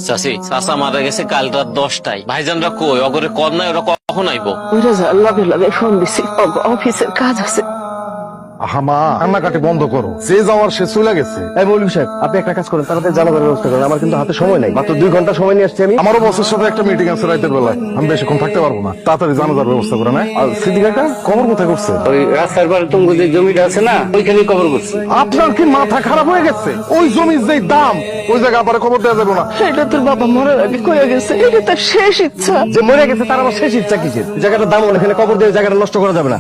চাচি, চাচা মারা গেছে কাল রাত 10টায়। ভাইজানরা কই? অগরে কর নাই, ওরা কখন আইবো? ওরা যা লগে লগে ফোন দিছি, অফিসের কাজ আছে। মা কান্নাকাটি বন্ধ করো, যে যাওয়ার সে চলে গেছে। এই মৌলভী সাহেব, আপনি একটা কাজ করেন, তাড়াতাড়ি জানাবার ব্যবস্থা করেন। আমার কিন্তু হাতে সময় নাই, মাত্র 2 ঘন্টা সময় নিয়ে আসছি আমি। আমারও বসের সাথে একটা মিটিং আছে রাতের বেলায়, আমি বেশিক্ষণ থাকতে পারবো না। তাড়াতাড়ি জানাজার ব্যবস্থা করে না। আর সিদ্দিক কাকা কবর কোথায় করছে? ওই রাস্তার পারে তোমার যে জমিটা আছে না, ওইখানেই কবর করছে। আপনার কি মাথা খারাপ হয়ে গেছে? ওই জমির যে দাম, ওই জায়গা পরে খবর দেওয়া যাবে না। এটা তোর বাবা মরার আগে কয়ে গেছে, এটা তার শেষ ইচ্ছা। যে মরে গেছে তার আবার শেষ ইচ্ছা কিসের? জায়গাটার দাম হলে এখানে কবর দিয়ে জায়গাটা নষ্ট করা যাবে না।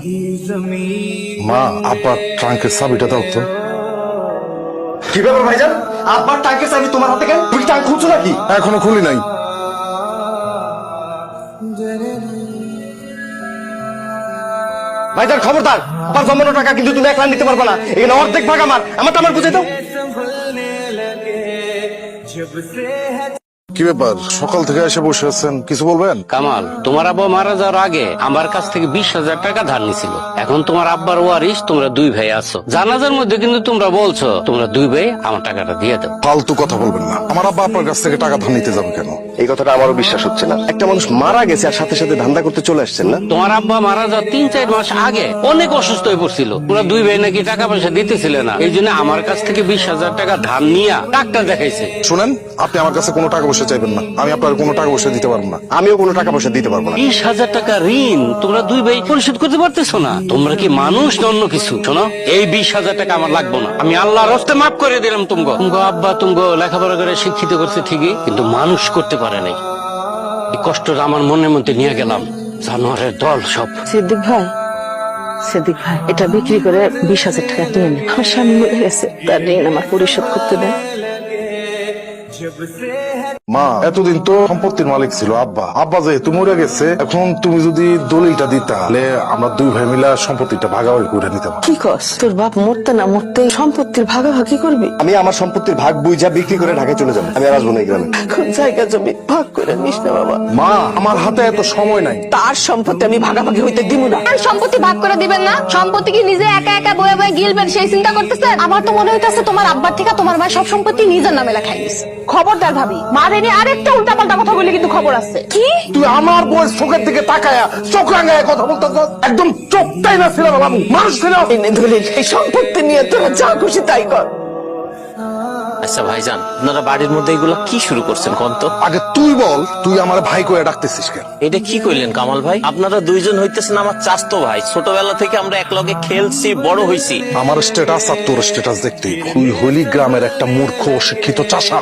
মা, আব্বার ট্রাঙ্কের চাবিটা দাও তো। কি ব্যাপার ভাইজান, আব্বার ট্যাঙ্কের চাবি তোমার হাতে কেন? তুমি ট্যাঙ্ক খুঁজছো নাকি? এখনো খুলি নাই। ভাইজান খবরদার, আবার জমানো টাকা কিন্তু তুমি একলা নিতে পারবে না। এখানে অর্ধেক ভাগ আমার, আমার বুঝে দাও। কি ব্যাপার, সকাল থেকে এসে বসে আছেন, কিছু বলবেন? কামাল, তোমার আব্বা মারা যাওয়ার আগে আমার কাছ থেকে 20,000 টাকা ধার নিছিল। এখন তোমার আব্বার ওয়ারিশ, তোমরা 2 ভাই আছো। জানাজার মধ্যে কিন্তু তোমরা বলছো তোমরা 2 ভাই আমার টাকাটা দিয়ে দাও। ফালতু কথা বলবেন না। আমার আব্বা আপনার কাছ থেকে টাকা ধার নিতে যাবে কেন? এই কথাটা আমারও বিশ্বাস হচ্ছে না। একটা মানুষ মারা গেছে আর সাথে সাথে ধান্দা করতে চলে আসছেন না? তোমার আব্বা মারা যাওয়ার 3-4 মাস আগে অনেক অসুস্থ হয়ে পড়ছিল। তোমরা 2 ভাই নাকি টাকা পয়সা দিতেছিলে না, এই জন্য আমার কাছ থেকে 20,000 টাকা ধার নিয়ে ডাক্তার দেখাইছে। শুনেন, আপনি আমার কাছে কোনো টাকা পয়সা চাইবেন না, আমি আপনার কোনো টাকা পয়সা দিতে পারবো না। আমিও কোনো টাকা পয়সা দিতে পারবো না। 20,000 টাকা ঋণ তোমরা 2 ভাই পরিশোধ করতে পারতেছো না? তোমরা কি মানুষ না অন্য কিছু? শোনো, এই 20,000 টাকা আমার লাগবে না। আমি আল্লাহর রাস্তে মাফ করে দিলাম। তুমগো আব্বা তুমগো লেখাপড়া করে শিক্ষিত করছে ঠিকই, কিন্তু মানুষ করতে পারে নাই। এই কষ্টটা আমার মনের মধ্যে নিয়ে গেলাম। জানোয়ারের দল সব। সিদ্দিক ভাই, এটা বিক্রি করে 20,000 টাকা দিয়ে নেন। আমার স্বামী মরে গেছে, তার ঋণ আমার পরিশোধ করতে দেন। মা, এতদিন তো সম্পত্তির মালিক ছিল আব্বা। আব্বা যেহেতু মরে গেছে, এখন তুমি যদি দলিলটা দিতা, তাহলে আমরা 2 ভাই মিলে সম্পত্তিটা ভাগাভাগি করে নিতাম। কি কস? তোর বাপ মরতে না মরতে সম্পত্তির ভাগাভাগি করবি? আমি আমার সম্পত্তির ভাগ বুঝা বিক্রি করে ঢাকায় চলে যাবো। আমি আর আসবো না এই গ্রামে। এখন জায়গা জমি ভাগ করে নিস না বাবা। মা, আমার হাতে এত সময় নাই। তার সম্পত্তি আমি ভাগাভাগি হইতে দিব না। আর সম্পত্তি ভাগ করে দিবেন না? সম্পত্তি কি নিজে একা একা বয়ে বয়ে গিলবেন সেই চিন্তা করতেছেন? আমার তো মনে হইতাছে তোমার আব্বার থেকে তোমার মা সব সম্পত্তি নিজের নামে লেখাই দিছে। খবরদার ভাবি, মা রেনে আরেকটা উল্টাপাল্টা কথা বলে কিন্তু খবর আছে। কি? তুই আমার বয়স চোখের দিকে তাকায়া চোখ রাঙায় কথা বলতেছ? একদম চোখটাই না ছিল বাবু, মানুষ ছিল। এনে দলিল, এই সম্পত্তি নিয়ে তোরা যা খুশি তাই কর। আচ্ছা ভাইজান, আপনারা বাড়ির মধ্যে এগুলো কি শুরু করছেন কোন তো? আগে তুই বল, তুই আমার ভাই কয়ে ডাকতেছিস কেন? এটা কি কইলেন কামাল ভাই? আপনারা 2 জন হইতেছেন আমার চাচাতো ভাই। ছোটবেলা থেকে আমরা একলগে খেলছি, বড় হইছি। আমার স্ট্যাটাস আর তোর স্ট্যাটাস দেখতেই তুই হলি গ্রামের একটা মূর্খ অশিক্ষিত চাষা।